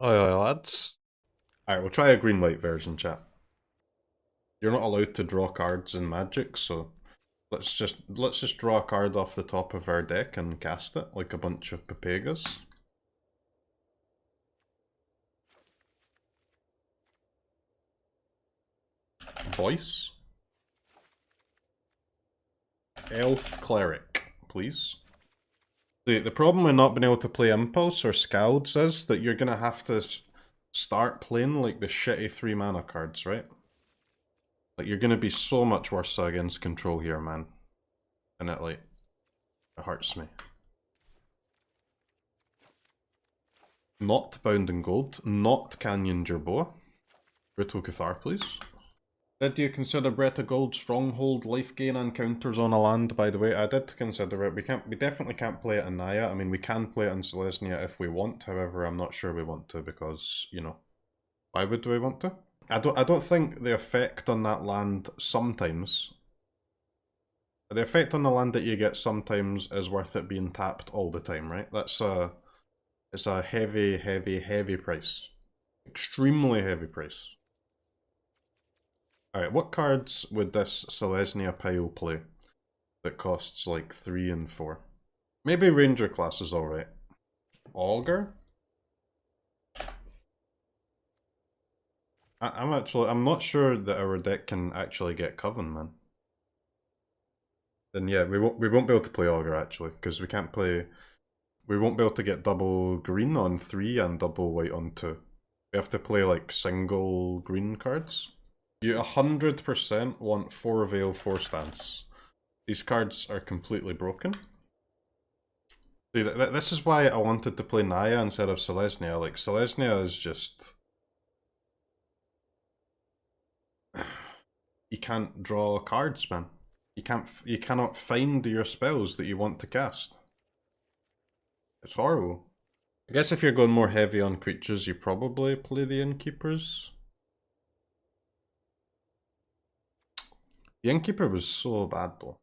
Oi, lads. Alright, we'll try a green-white version, chat. You're not allowed to draw cards in Magic, so let's just draw a card off the top of our deck and cast it like a bunch of Papegas. Voice. Elf Cleric, please. The problem with not being able to play Impulse or Scalds is that you're gonna have to start playing like the shitty 3 mana cards, right? Like, you're gonna be so much worse against control here, man. And it hurts me. Not Bound in Gold, not Canyon Jerboa. Brutal Cathar, please. Did you consider Bretta Gold, Stronghold, Life Gain, and counters on a land, by the way? I did consider it. We definitely can't play it in Naya. I mean, we can play it in Selesnya if we want, however, I'm not sure we want to because, you know, why would we want to? I don't think the effect on that land sometimes... The effect on the land that you get sometimes is worth it being tapped all the time, right? It's a heavy, heavy, heavy price. Extremely heavy price. Alright, what cards would this Selesnya pile play that costs like 3 and 4? Maybe Ranger class is alright. Augur? I'm not sure that our deck can actually get Coven, man. Then yeah, we won't be able to play Augur actually, because we can't play... We won't be able to get double green on 3 and double white on 2. We have to play like single green cards. You 100% want 4 Veil, 4 Stance. These cards are completely broken. See, this is why I wanted to play Naya instead of Selesnya. Like, Selesnya is just... You can't draw cards, man. You cannot find your spells that you want to cast. It's horrible. I guess if you're going more heavy on creatures, you probably play the Innkeepers. The Innkeeper was so bad though.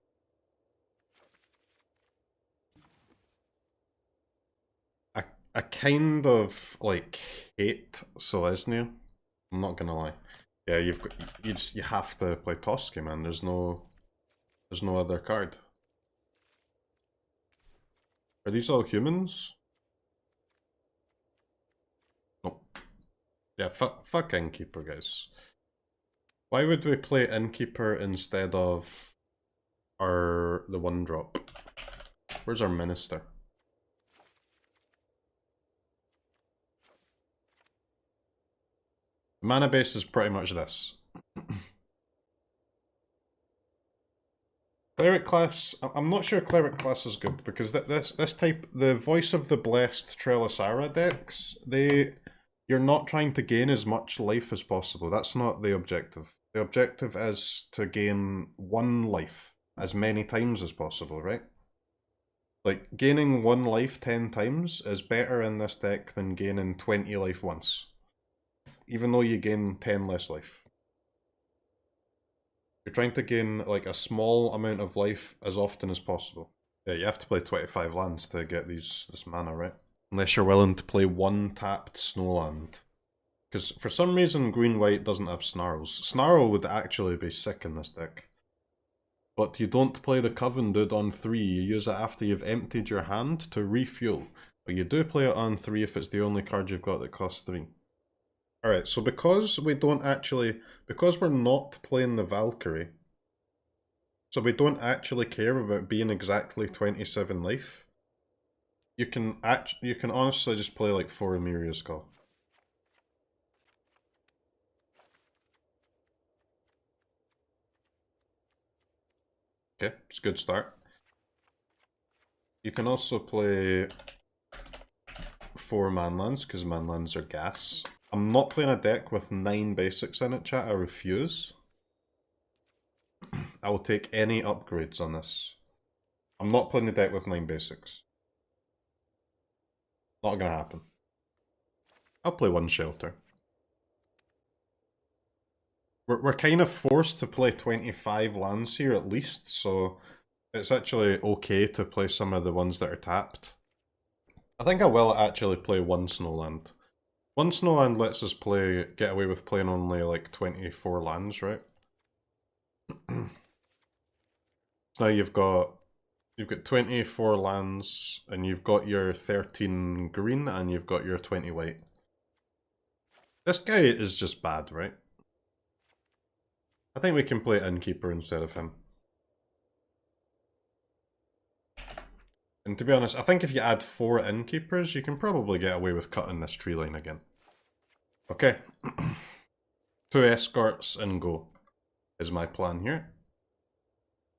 I kind of like hate Selesnya. I'm not gonna lie. Yeah, you have to play Toski, man. There's no other card. Are these all humans? Nope. Yeah, fuck Innkeeper, guys. Why would we play Innkeeper instead of the 1-drop? Where's our Minister? The mana base is pretty much this. Cleric class, I'm not sure Cleric class is good because this type, the Voice of the Blessed Trelasarra decks, you're not trying to gain as much life as possible. That's not the objective. The objective is to gain 1 life as many times as possible, right? Like, gaining 1 life 10 times is better in this deck than gaining 20 life once. Even though you gain 10 less life. You're trying to gain like a small amount of life as often as possible. Yeah, you have to play 25 lands to get this mana, right? Unless you're willing to play 1 tapped Snowland. Because for some reason green-white doesn't have Snarls. Snarl would actually be sick in this deck. But you don't play the Coven dude on 3, you use it after you've emptied your hand to refuel. But you do play it on 3 if it's the only card you've got that costs 3. Alright, so because we're not playing the Valkyrie, so we don't actually care about being exactly 27 life, you can honestly just play like 4 Emeria's Call. Okay, it's a good start. You can also play 4 manlands, because manlands are gas. I'm not playing a deck with 9 basics in it, chat. I refuse. I will take any upgrades on this. I'm not playing a deck with 9 basics. Not gonna happen. I'll play 1 shelter. We're kind of forced to play 25 lands here at least, so it's actually okay to play some of the ones that are tapped. I think I will actually play 1 Snowland. One Snowland lets us get away with playing only like 24 lands, right? Now you've got 24 lands, and you've got your 13 green, and you've got your 20 white. This guy is just bad, right? I think we can play Innkeeper instead of him. And to be honest, I think if you add 4 Innkeepers, you can probably get away with cutting this tree line again. Okay. 2 escorts and go is my plan here.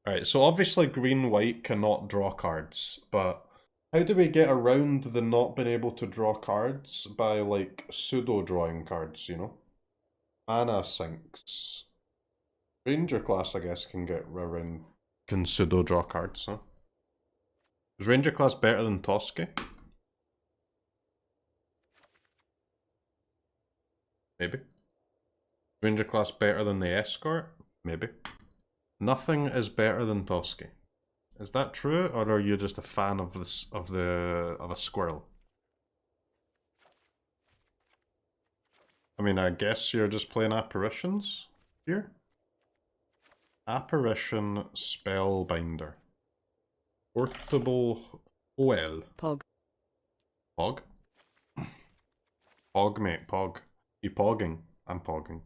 Alright, so obviously green-white cannot draw cards, but how do we get around the not being able to draw cards by, like, pseudo-drawing cards, you know? Mana sinks. Ranger class, I guess, can get around, can pseudo-draw cards, huh? Is Ranger class better than Toski? Maybe. Ranger class better than the escort? Maybe. Nothing is better than Toski. Is that true, or are you just a fan of this of a squirrel? I mean, I guess you're just playing apparitions here. Apparition Spellbinder. Portable OL. Pog. Pog? Pog, mate, pog. You pogging? I'm pogging.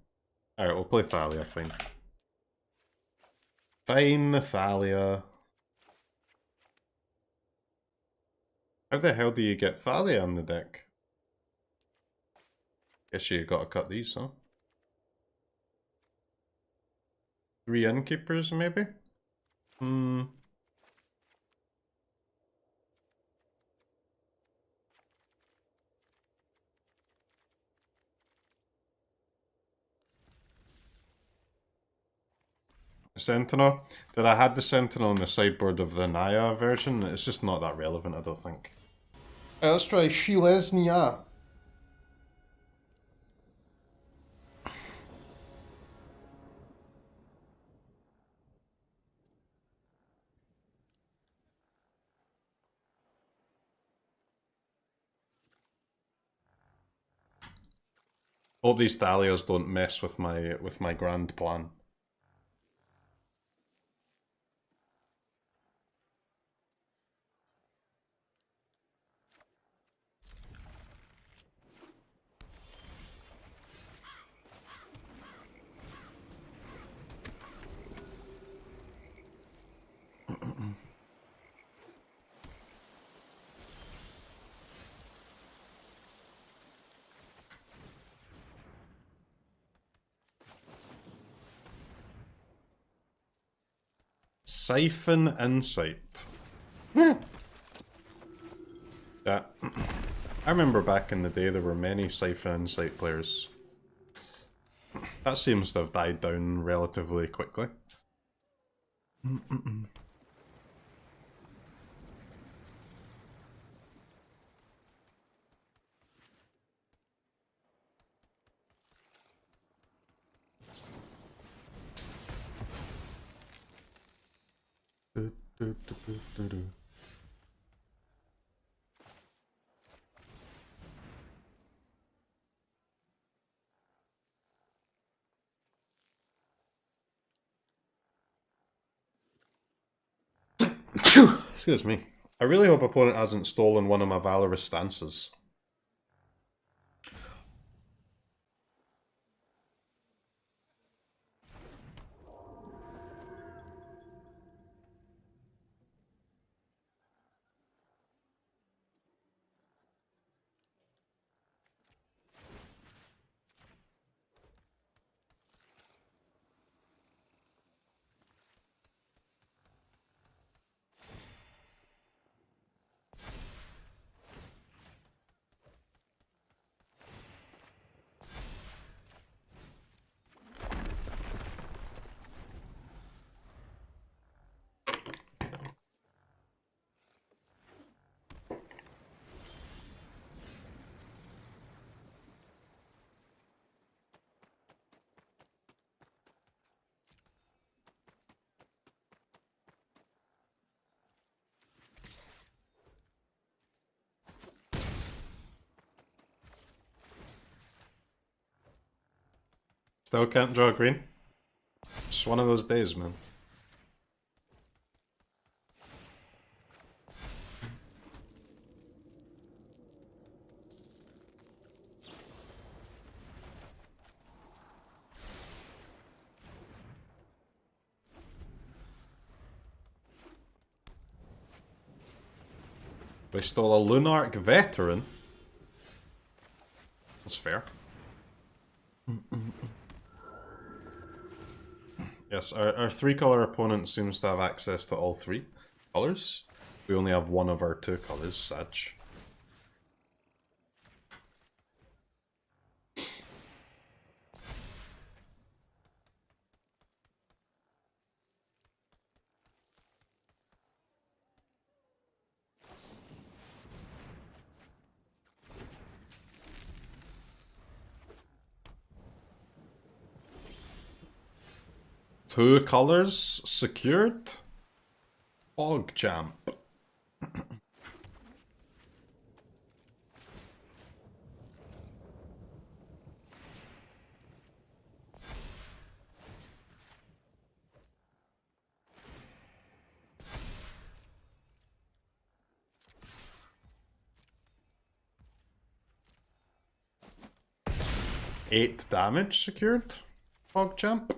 Alright, we'll play Thalia, fine. Fine, Thalia. How the hell do you get Thalia on the deck? Guess you gotta cut these, huh? 3 Innkeepers, maybe? Sentinel? That I had the Sentinel on the sideboard of the Naya version. It's just not that relevant, I don't think. Let's try Selesnya. Hope these Thalias don't mess with my grand plan. Siphon Insight. Yeah. I remember back in the day there were many Siphon Insight players. That seems to have died down relatively quickly. Excuse me. I really hope opponent hasn't stolen one of my Valorous Stances. Still can't draw green. It's one of those days, man. We stole a Lunarch Veteran. That's fair. Yes, our 3-color opponent seems to have access to all 3 colors. We only have one of our 2 colors, Sag. Two colors secured. PogChamp. Eight damage secured. PogChamp.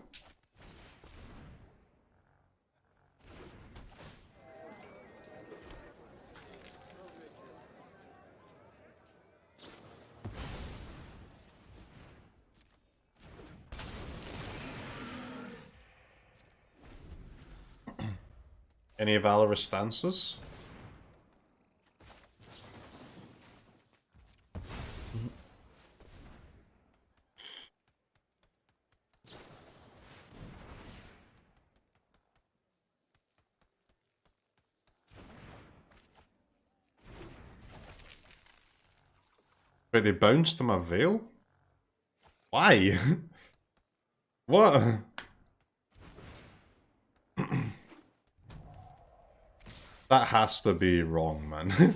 Any Valorous Stances? Wait, they bounced my Veil? Why? What? That has to be wrong, man.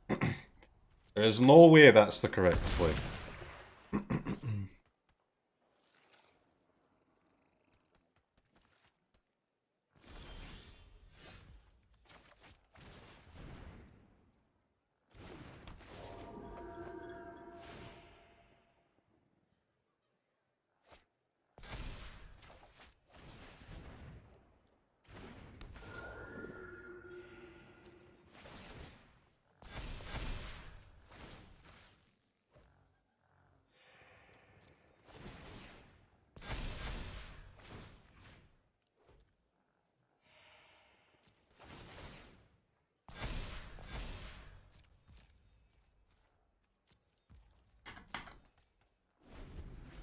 There is no way that's the correct play.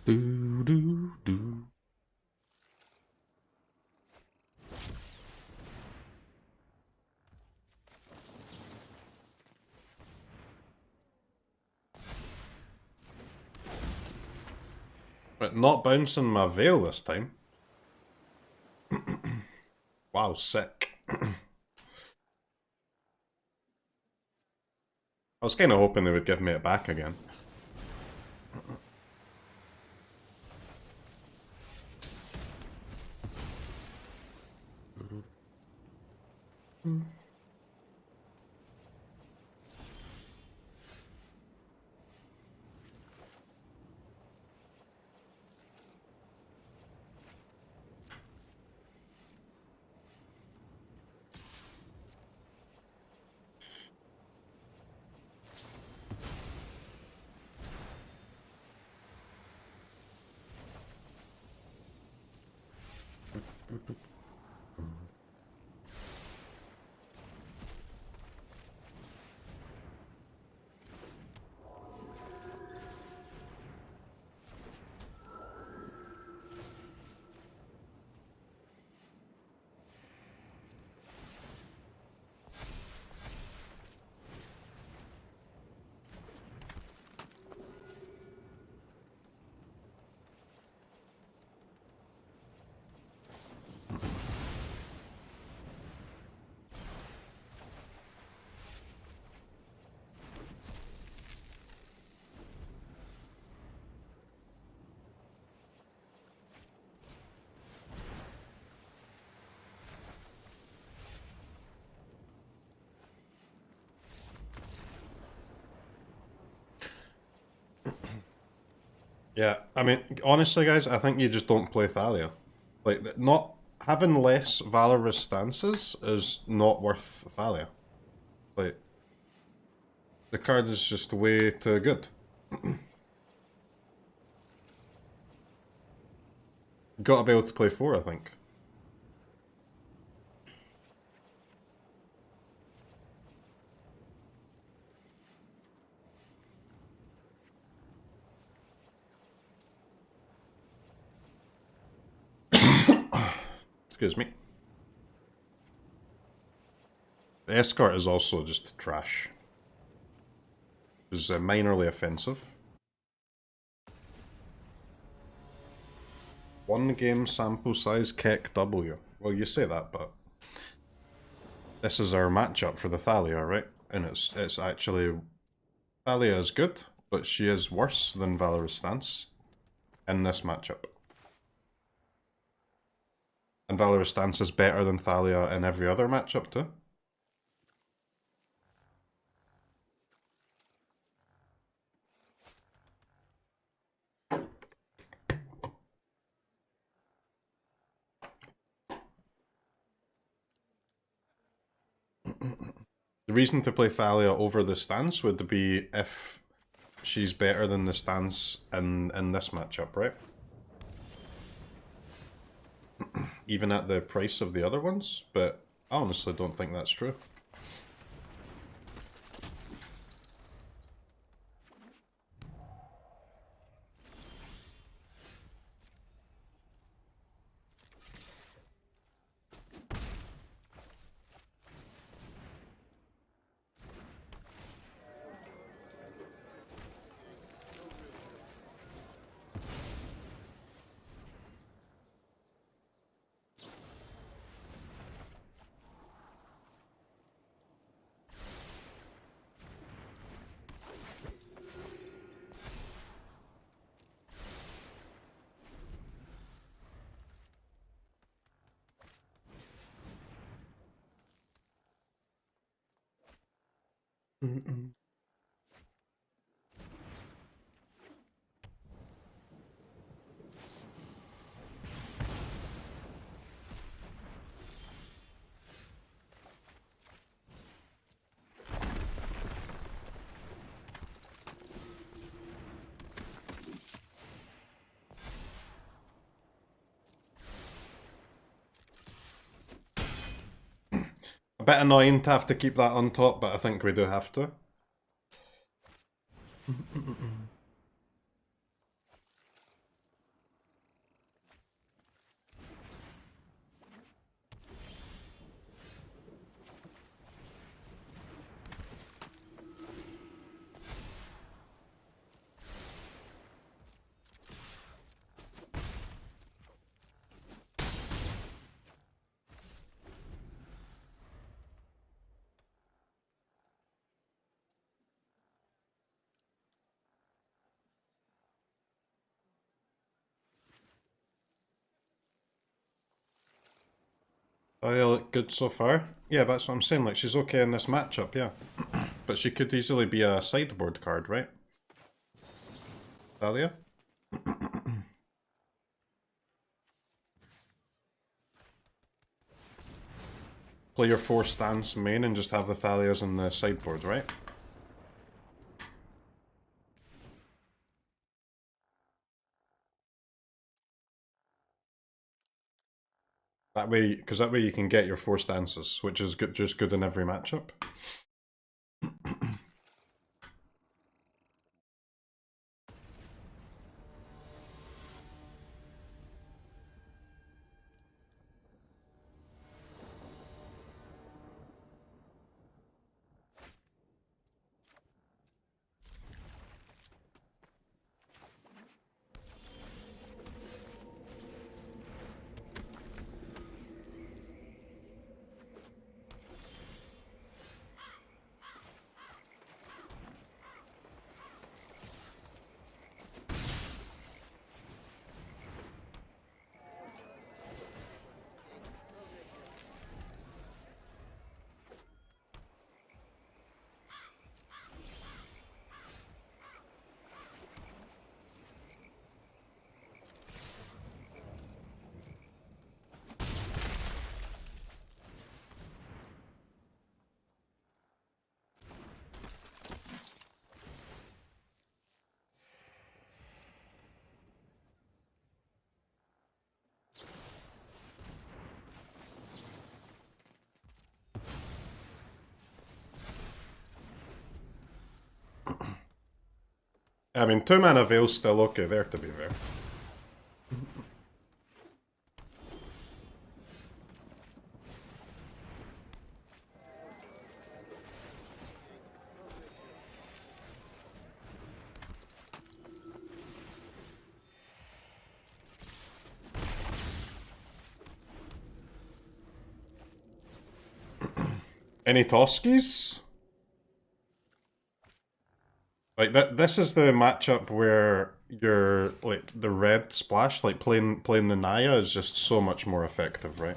Do do do. But not bouncing my Veil this time. Wow, sick. I was kind of hoping they would give me it back again. Yeah, I mean, honestly, guys, I think you just don't play Thalia. Like, not having less Valorous Stances is not worth Thalia. Like, the card is just way too good. Gotta be able to play 4, I think. Excuse me. The Escort is also just trash. It's minorly offensive. 1 game sample size, Keck W. Well, you say that, but this is our matchup for the Thalia, right? And it's actually... Thalia is good, but she is worse than Valorous Stance in this matchup. And Valorous Stance is better than Thalia in every other matchup too. The reason to play Thalia over the stance would be if she's better than the stance in this matchup, right? Even at the price of the other ones, but I honestly don't think that's true. A bit annoying to have to keep that on top, but I think we do have to. Thalia look good so far. Yeah, that's what I'm saying, like, she's okay in this matchup, yeah. But she could easily be a sideboard card, right? Thalia? Play your 4 stance main and just have the Thalias in the sideboard, right? That way, because that way you can get your 4 stances, which is good, just good in every matchup. I mean, 2 mana Veil's still okay there, to be fair. Any Toskis? Like this is the matchup where your like the red splash, like playing the Naya is just so much more effective, right?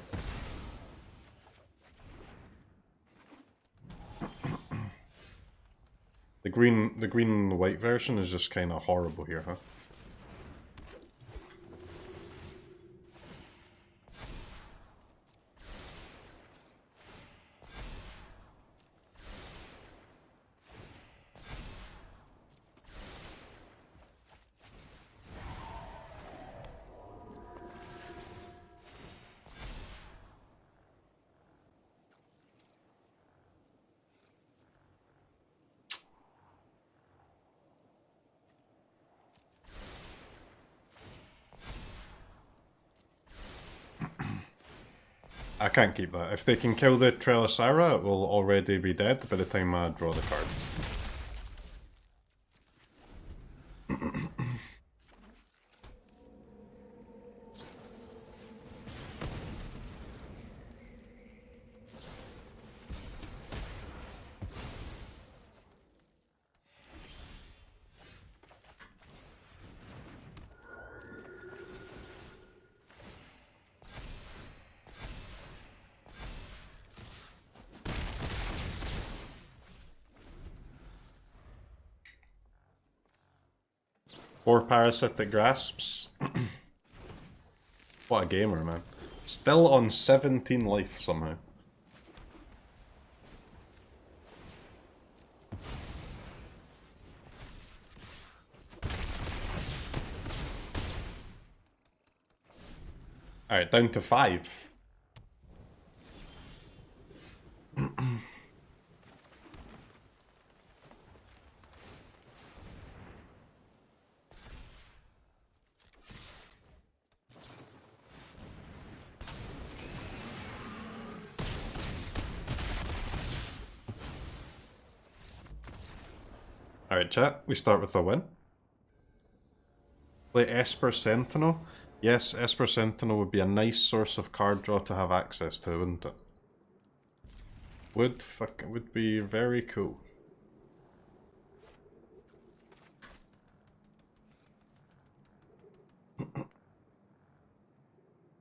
The green and the white version is just kind of horrible here, huh? I can't keep that. If they can kill the Trelasarra, it will already be dead by the time I draw the card. Four Parasitic Grasps. What a gamer, man. Still on 17 life somehow. Alright, down to 5. Alright chat, we start with a win. Play Esper Sentinel. Yes, Esper Sentinel would be a nice source of card draw to have access to, wouldn't it? Would be very cool.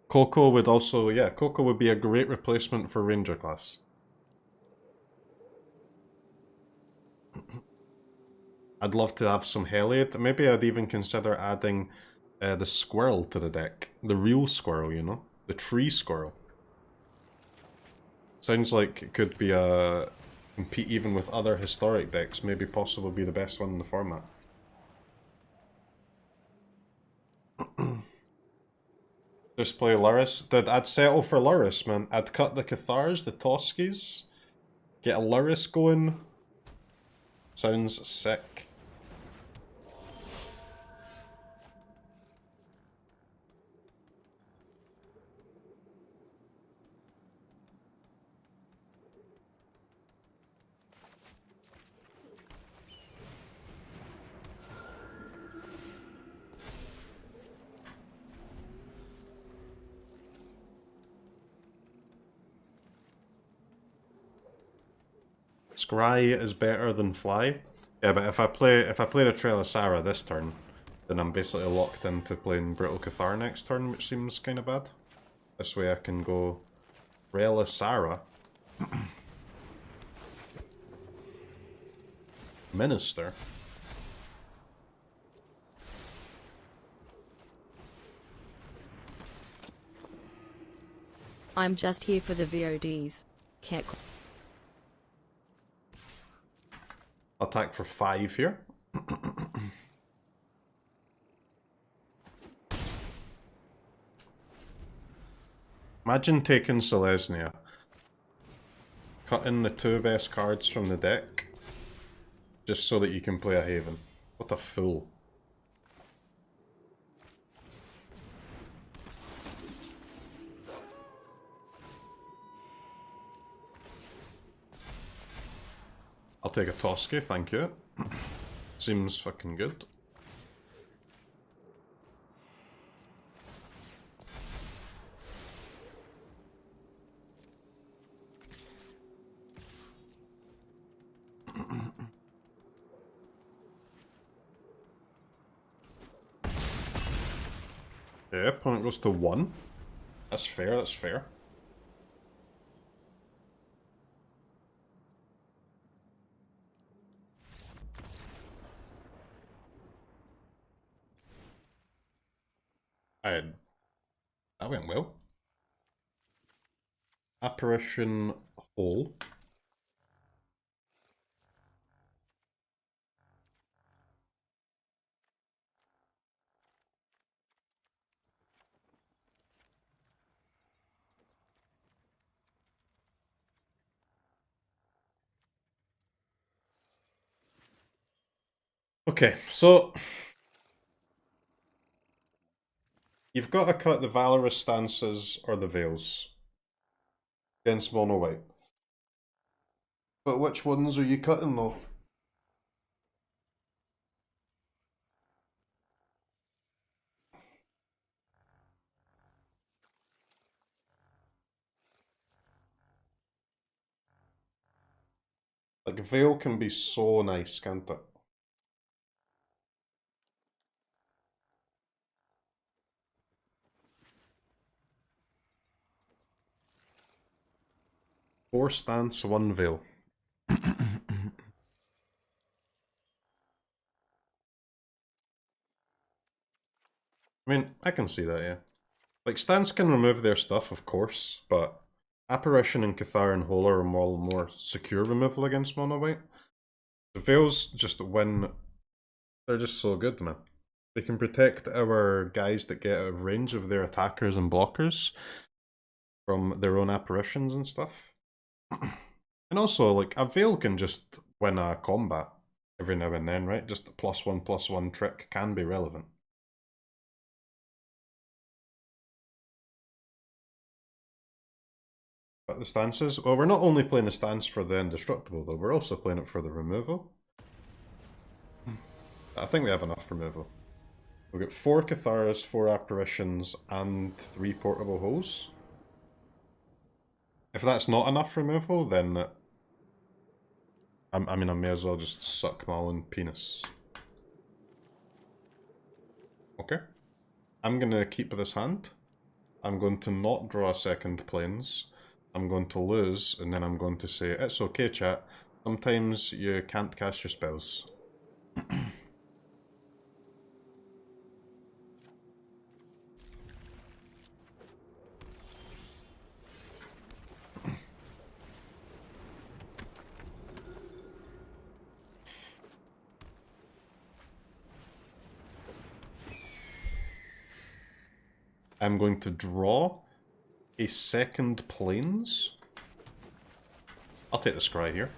Coco would also, yeah, Coco would be a great replacement for Ranger class. I'd love to have some Heliod. Maybe I'd even consider adding the squirrel to the deck. The real squirrel, you know? The tree squirrel. Sounds like it could be a... compete even with other historic decks. Maybe possibly be the best one in the format. Just play Luris. I'd settle for Luris, man. I'd cut the Cathars, the Toskis. Get a Luris going. Sounds sick. Scry is better than Fly. Yeah, but if I play the Trelasarra this turn, then I'm basically locked into playing Brutal Cathar next turn, which seems kind of bad. This way I can go Trelasarra. Minister. I'm just here for the VODs. Can't. Attack for 5 here. Imagine taking Selesnya. Cutting the 2 best cards from the deck. just so that you can play a Haven. What a fool. I'll take a Toski, thank you. Seems fucking good. Okay, opponent goes to 1. That's fair, that's fair. That went well. Apparition hole. Okay, so you've got to cut the Valorous Stances or the Veils against mono white. But which ones are you cutting though? Like, Veil can be so nice, can't it? Four Stance, 1 Veil. I mean, I can see that, yeah. Like, Stance can remove their stuff, of course, but Apparition and Cathar and Hole are more secure removal against mono white. The Veils just win. They're just so good, man. They can protect our guys that get out of range of their attackers and blockers from their own apparitions and stuff. And also, like, a Veil can just win a combat every now and then, right? Just a +1/+1 trick can be relevant. But the stances? Well, we're not only playing the stance for the indestructible, though. We're also playing it for the removal. I think we have enough removal. We've got 4 Catharas, 4 Apparitions, and 3 Portable Holes. If that's not enough removal, then I mean, I may as well just suck my own penis. Okay. I'm going to keep this hand. I'm going to not draw a second planes. I'm going to lose, and then I'm going to say, it's okay, chat. Sometimes you can't cast your spells. I'm going to draw a second planes. I'll take the scry here.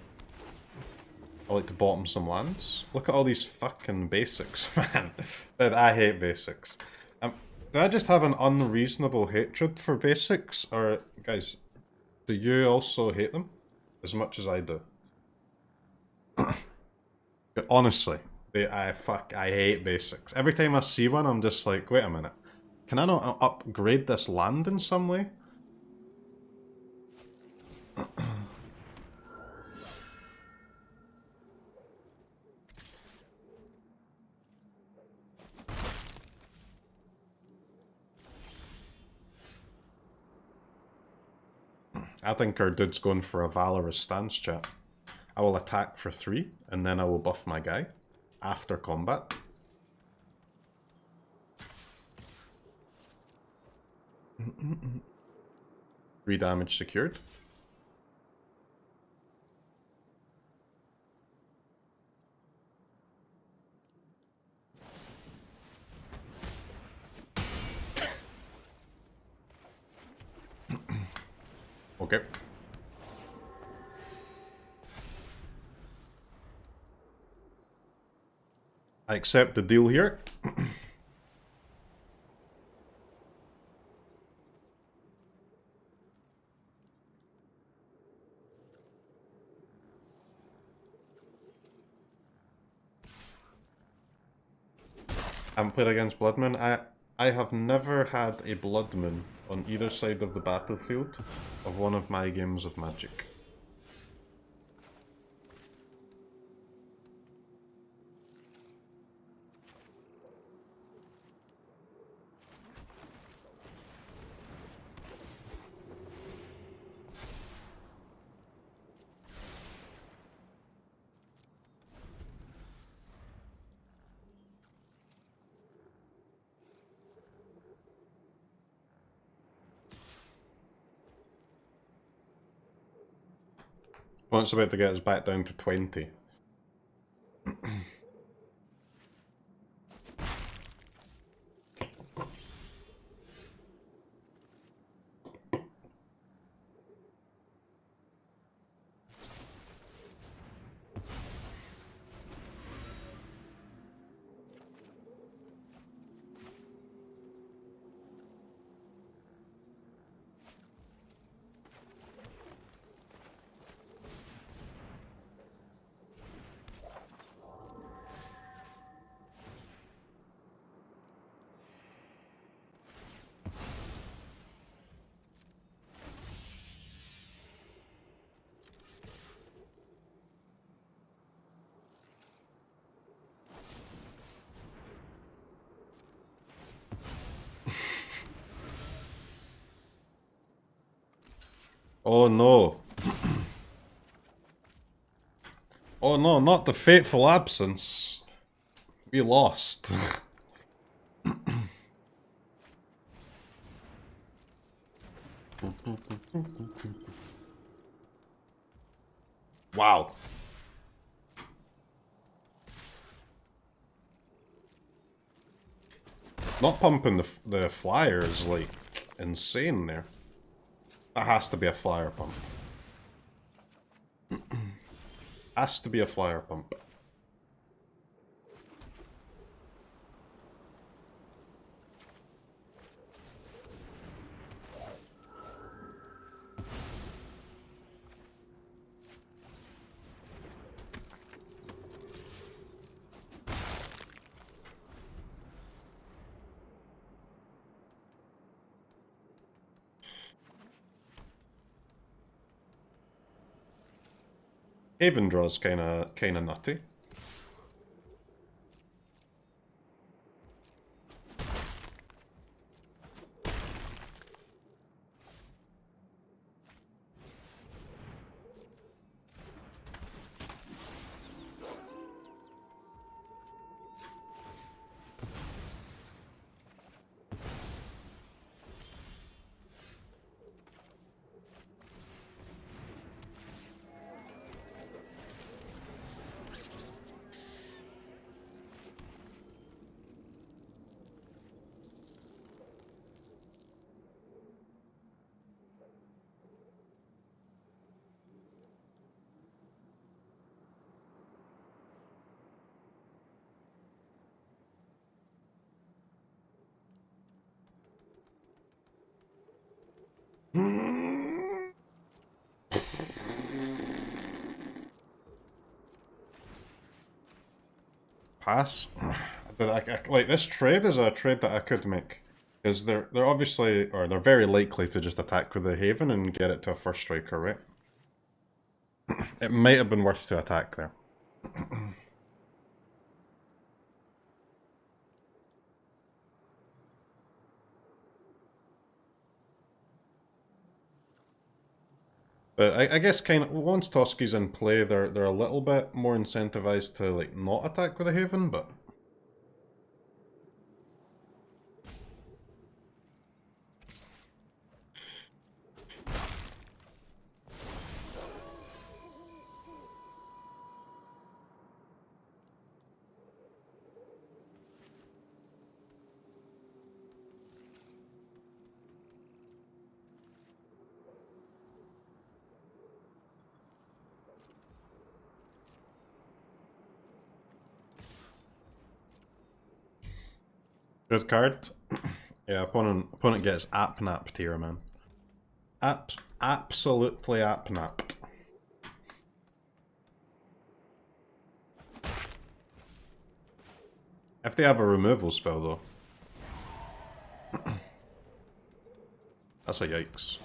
I like to bottom some lands. Look at all these fucking basics, man. Dude, I hate basics. Do I just have an unreasonable hatred for basics? Or, guys, do you also hate them? As much as I do. Honestly, I hate basics. Every time I see one, I'm just like, wait a minute. Can I not upgrade this land in some way? I think our dude's going for a Valorous Stance, chat. I will attack for 3, and then I will buff my guy after combat. Three damage secured. Okay. I accept the deal here. I haven't played against Bloodmoon. I have never had a Bloodmoon on either side of the battlefield of one of my games of Magic. Opponent's about to get us back down to 20. Oh no. Oh no, not the fateful absence. We lost. Wow. Not pumping the flyer is like insane there. That has to be a flyer pump. Has to be a flyer pump. Haven draw's kinda nutty. Pass. But like this trade is a trade that I could make, because they're obviously, or they're very likely to just attack with the Haven and get it to a first striker, right? It might have been worth to attack there. But I guess kind of once Toski's in play, they're a little bit more incentivized to like not attack with a Haven, but Good card. Yeah, opponent gets app-napped here, man. Absolutely app-napped. If they have a removal spell, though. That's a yikes.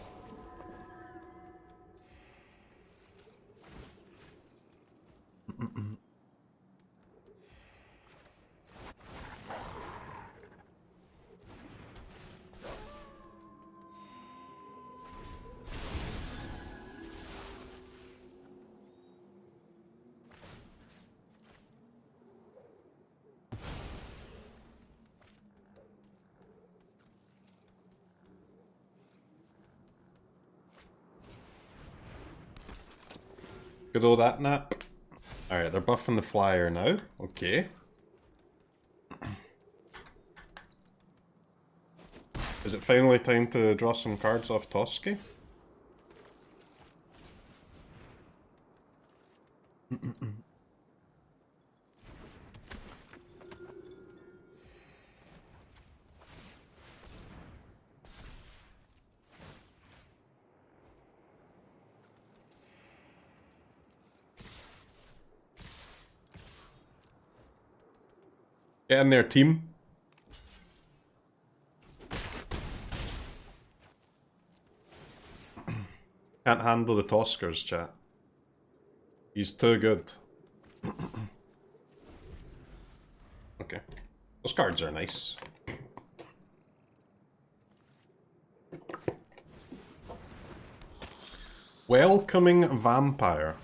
Good old that nap. Alright, they're buffing the flyer now. Okay. Is it finally time to draw some cards off Toski? Get in there, team. Can't handle the Toskers, chat. He's too good. Okay. Those cards are nice. Welcoming Vampire.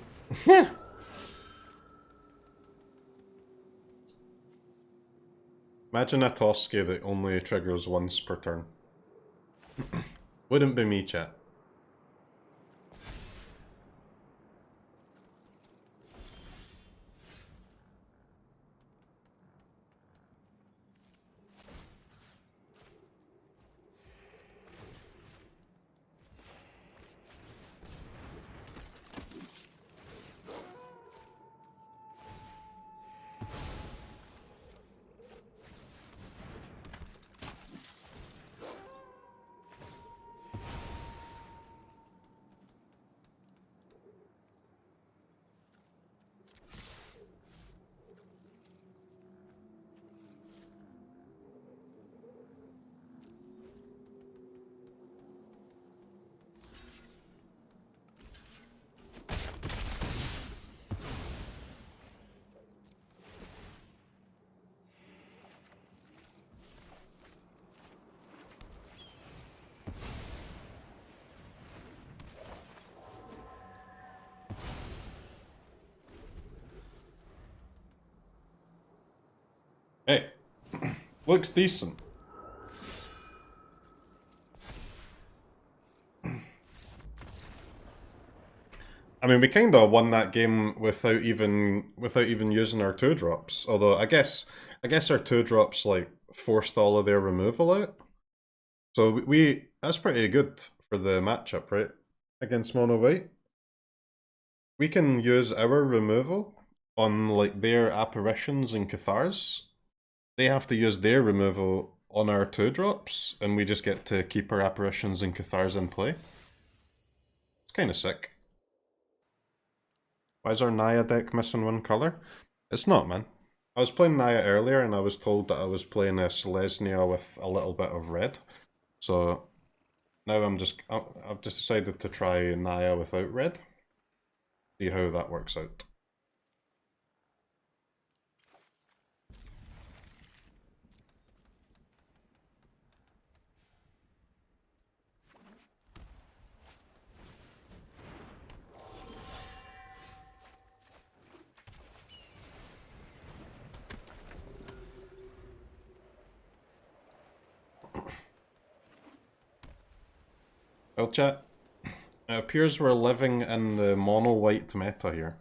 Imagine a Toski that only triggers once per turn. Wouldn't be me, chat. Hey, looks decent. I mean, we kind of won that game without even using our 2-drops. Although I guess our 2-drops like forced all of their removal out. So we that's pretty good for the matchup, right? Against mono white. We can use our removal on like their apparitions and Cathars. They have to use their removal on our 2-drops, and we just get to keep our apparitions and Cathars in play. It's kind of sick. Why is our Naya deck missing one color? It's not, man. I was playing Naya earlier, and I was told that I was playing a Selesnya with a little bit of red. So now I've just decided to try Naya without red. See how that works out. Well, chat, it appears we're living in the mono-white meta here.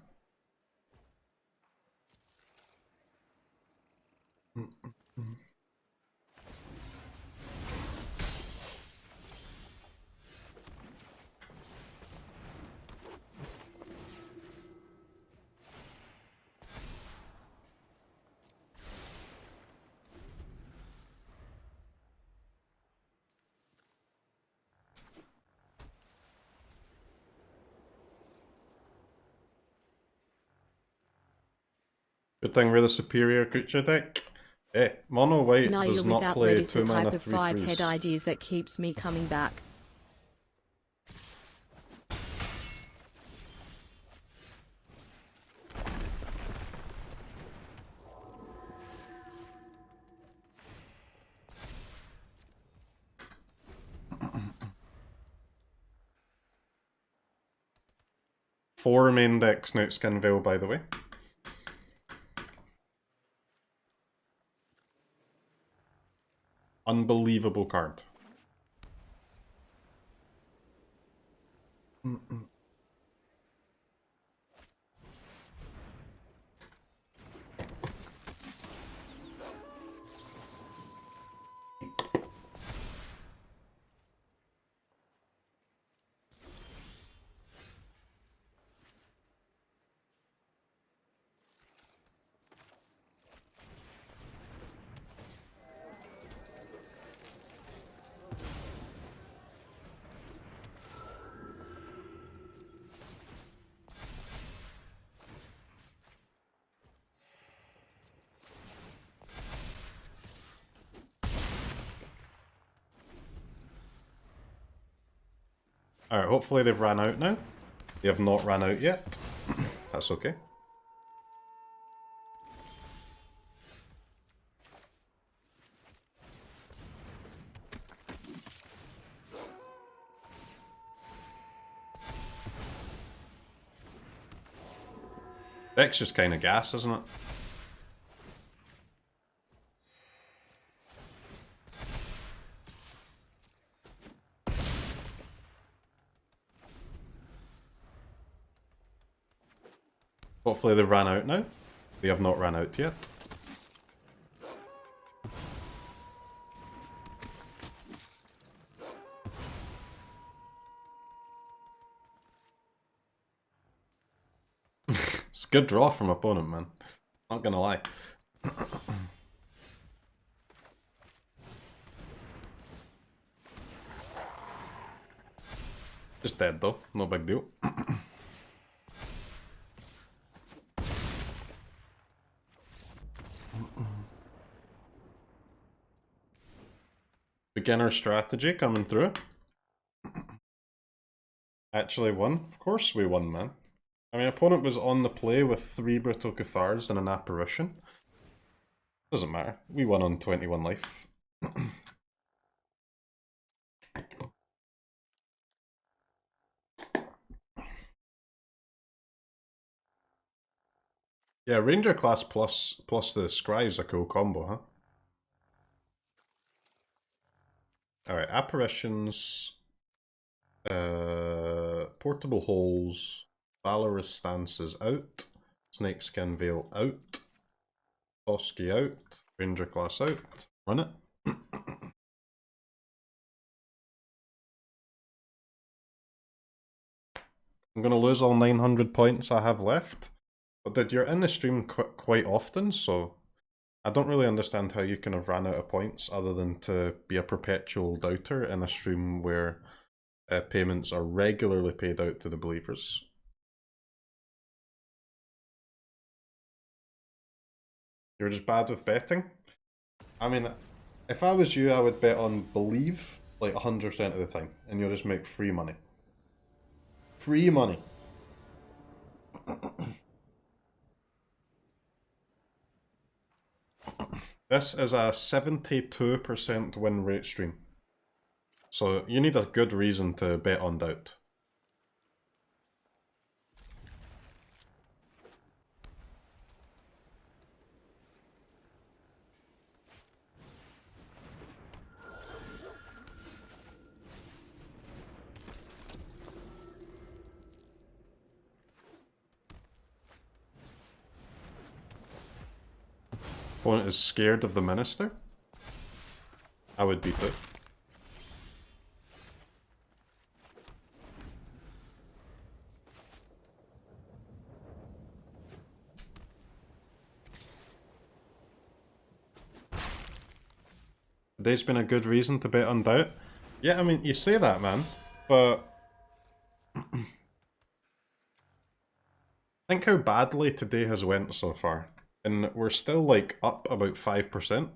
Good thing we're the superior creature deck. Mono white Naya does not without play red is 2 the mana type of 3/3s. 5-head ideas that keeps me coming back. Four main deck Snakeskin Veil, by the way. Unbelievable card. Alright, hopefully they've ran out now. They have not ran out yet. That's okay. Deck's just kind of gas, isn't it? Hopefully they've ran out now. They have not ran out yet. It's a good draw from opponent, man. Not gonna lie. Just dead though, no big deal. Beginner strategy coming through. Actually won. Of course we won, man. I mean, opponent was on the play with 3 Brutal Cathars and an Apparition. Doesn't matter. We won on 21 life. Yeah, Ranger class plus the Scry is a cool combo, huh? Alright, Apparitions, Portable Holes, Valorous Stance is out, Snakeskin Veil out, Toski out, Ranger class out, run it. I'm going to lose all 900 points I have left, but dude, you're in the stream quite often, so I don't really understand how you can have ran out of points other than to be a perpetual doubter in a stream where payments are regularly paid out to the believers. You're just bad with betting? I mean, if I was you, I would bet on believe like 100% of the time, and you'll just make free money. Free money. This is a 72% win rate stream. So you need a good reason to bet on doubt. Opponent is scared of the minister? I would be too. Today's been a good reason to bet on doubt. Yeah, I mean, you say that, man, but think how badly today has went so far. and we're still like up about 5%.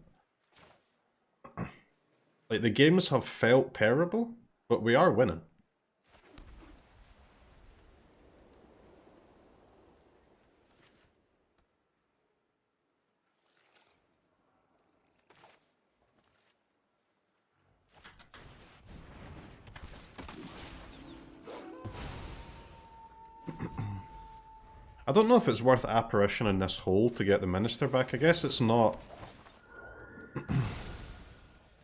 Like the games have felt terrible, but we are winning. I don't know if it's worth Apparition in this hole to get the Minister back. I guess it's not...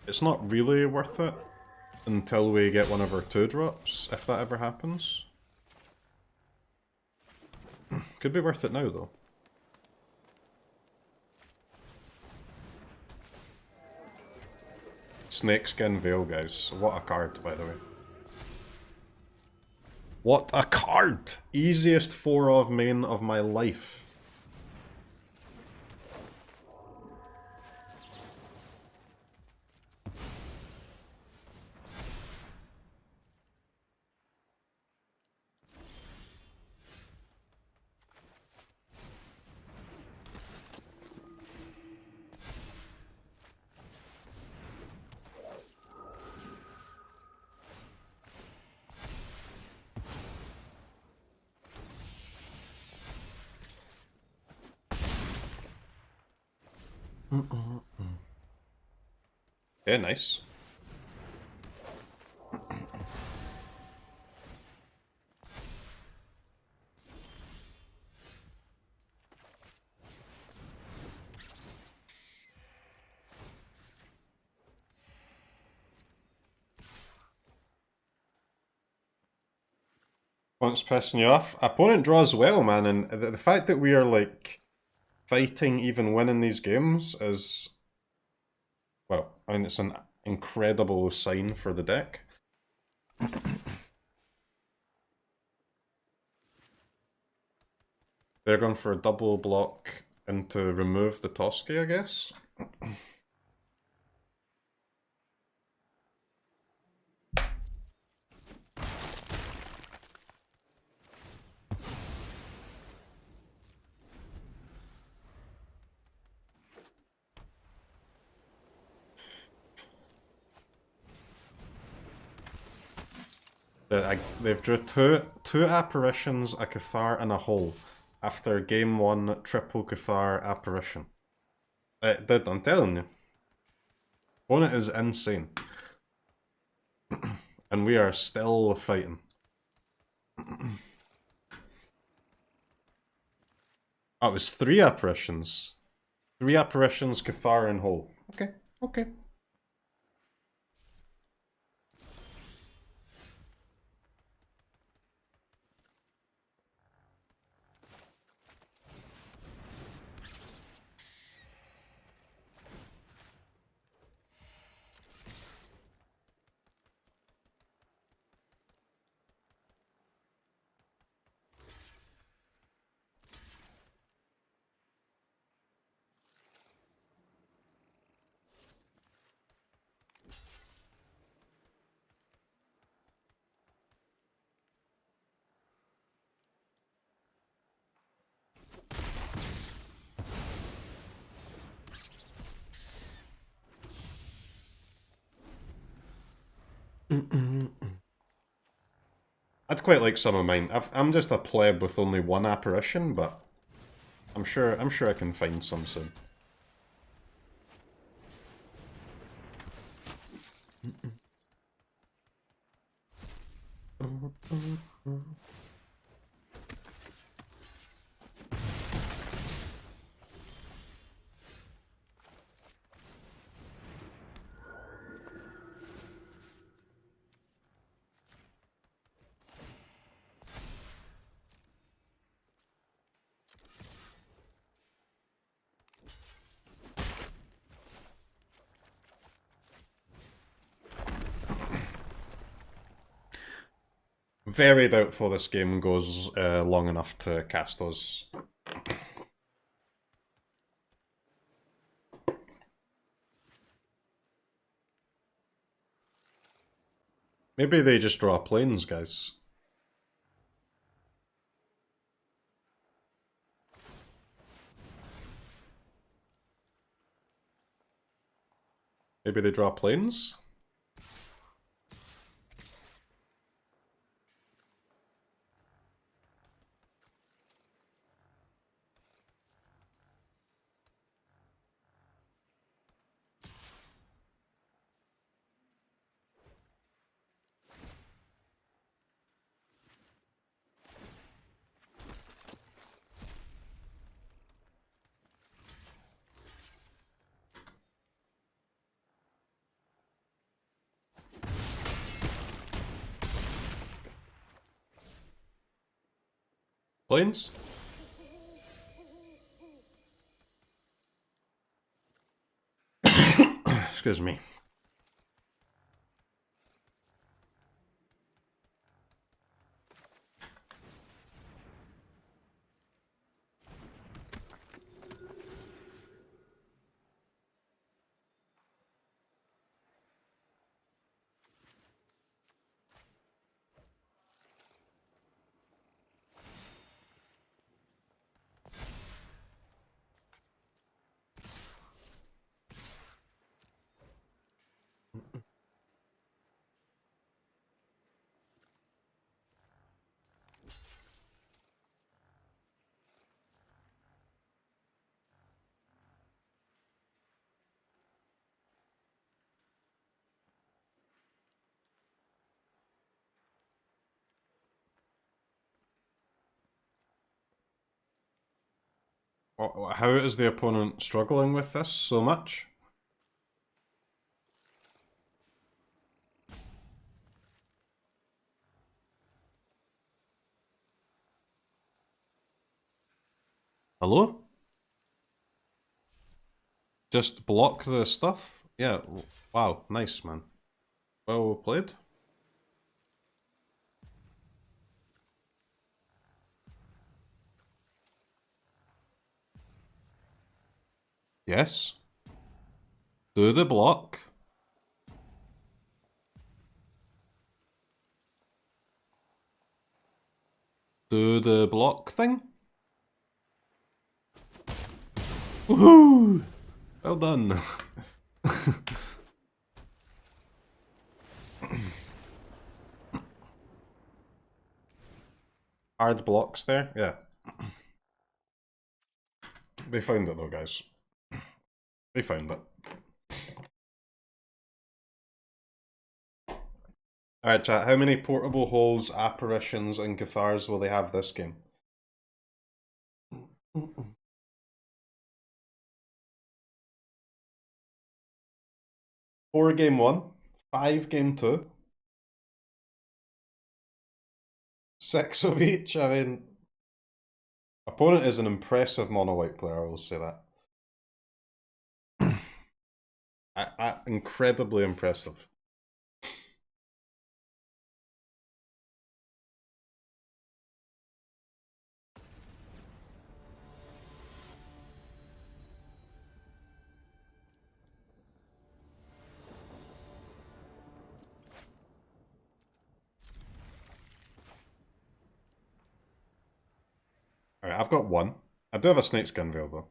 it's not really worth it until we get one of our 2-drops, if that ever happens. Could be worth it now, though. Snakeskin Veil, guys. What a card, by the way. What a card! Easiest 4 of main of my life. Yeah, nice. Opponent's pissing you off. Opponent draws well, man, and the fact that we are like fighting, even winning these games is, well, I mean, it's an incredible sign for the deck. They're going for a double block and to remove the Toski, I guess. They've drew two apparitions, a Cathar, and a hole after game 1 triple Cathar apparition. It did, I'm telling you. Opponent is insane. And we are still fighting. Oh, it was 3 apparitions. 3 apparitions, Cathar, and hole. Okay, okay. I'd quite like some of mine. I'm just a pleb with only 1 apparition, but I'm sure I can find some soon. Very doubtful this game goes long enough to cast us. Maybe they just draw planes, guys. Maybe they draw planes? Planes? Excuse me. How is the opponent struggling with this so much? Hello? Just block the stuff? Yeah, wow, nice, man. Well played. Yes. Do the block. Do the block thing. Woohoo! Well done. Hard blocks there, yeah. They found it though, guys. They found it. Alright, chat, how many portable holes, apparitions, and Cathars will they have this game? 4 game 1, 5 game 2, 6 of each. I mean, opponent is an impressive mono white player, I will say that. Incredibly impressive. Alright, I've got 1. I do have a Snakeskin Veil though.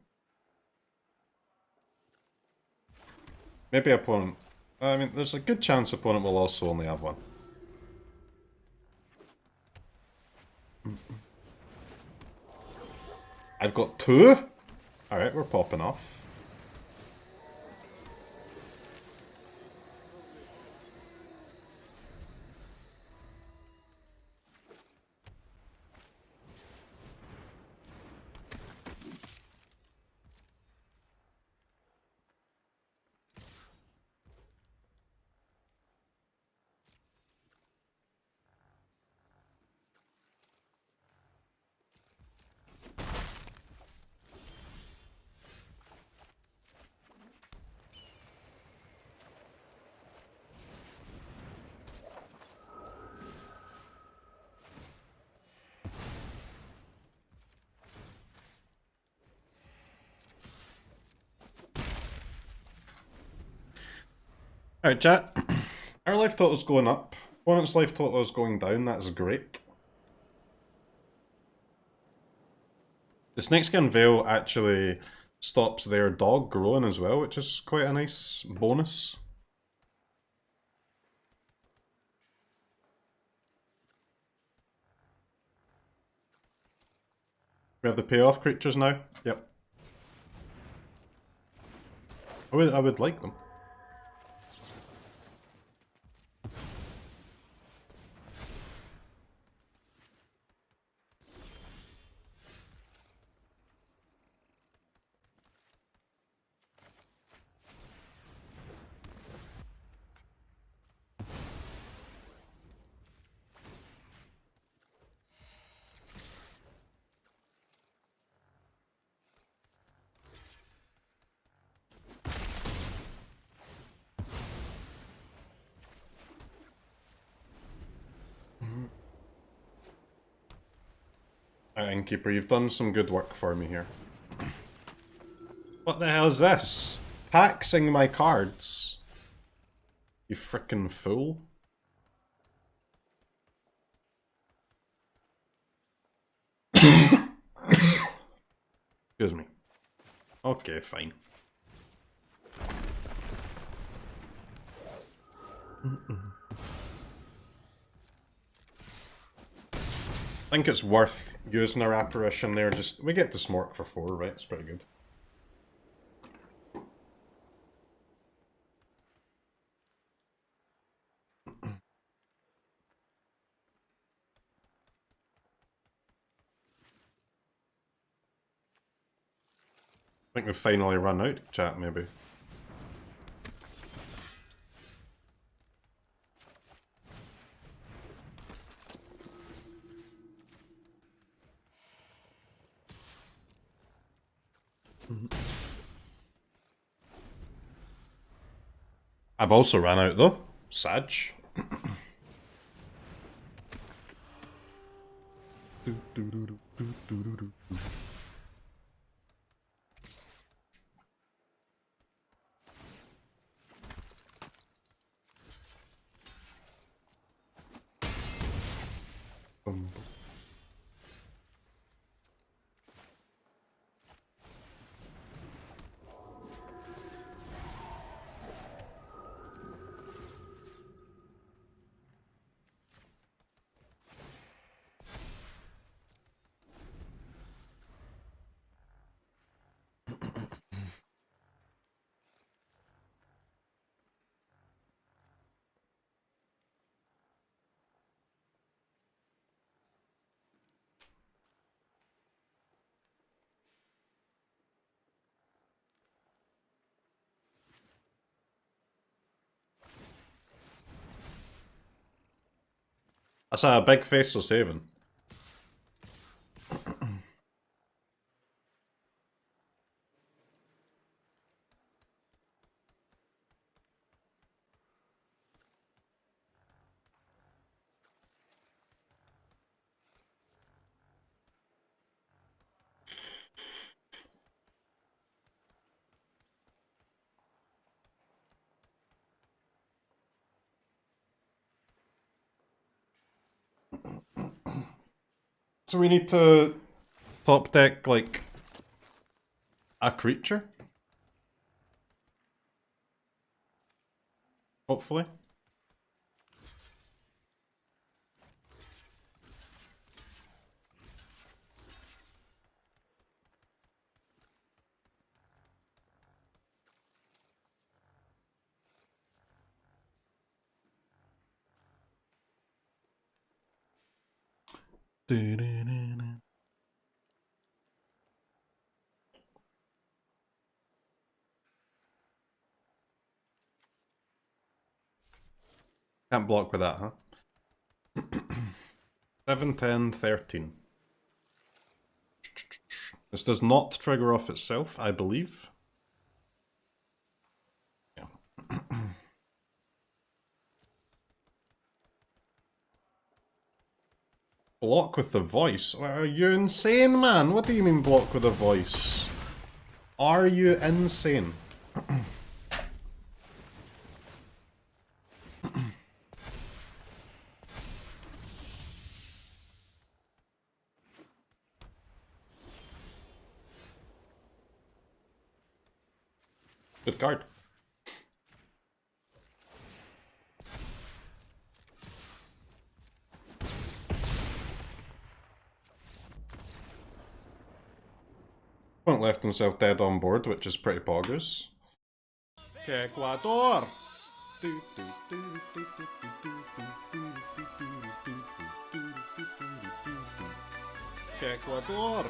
Maybe opponent... I mean, there's a good chance opponent will also only have 1. I've got 2? Alright, we're popping off. Alright, chat. Our life total is going up. Opponent's life total is going down. That's great. The Snakeskin Veil actually stops their dog growing as well, which is quite a nice bonus. We have the payoff creatures now? Yep. I would like them. Innkeeper, you've done some good work for me here. What the hell is this? Taxing my cards? You frickin' fool. Excuse me. Okay, fine. I think it's worth using our apparition there. Just we get to smork for 4, right? It's pretty good. I think we've finally run out, chat, maybe. I've also ran out though. Sag. That's a big faceless haven. So we need to top deck, like, a creature? Hopefully. Can't block with that, huh? 7, 10, 13. This does not trigger off itself, I believe. Yeah. Block with the voice? Are you insane, man? What do you mean block with a voice? Are you insane? Good card. Opponent left himself dead on board, which is pretty poggers. Ecuador! Ecuador!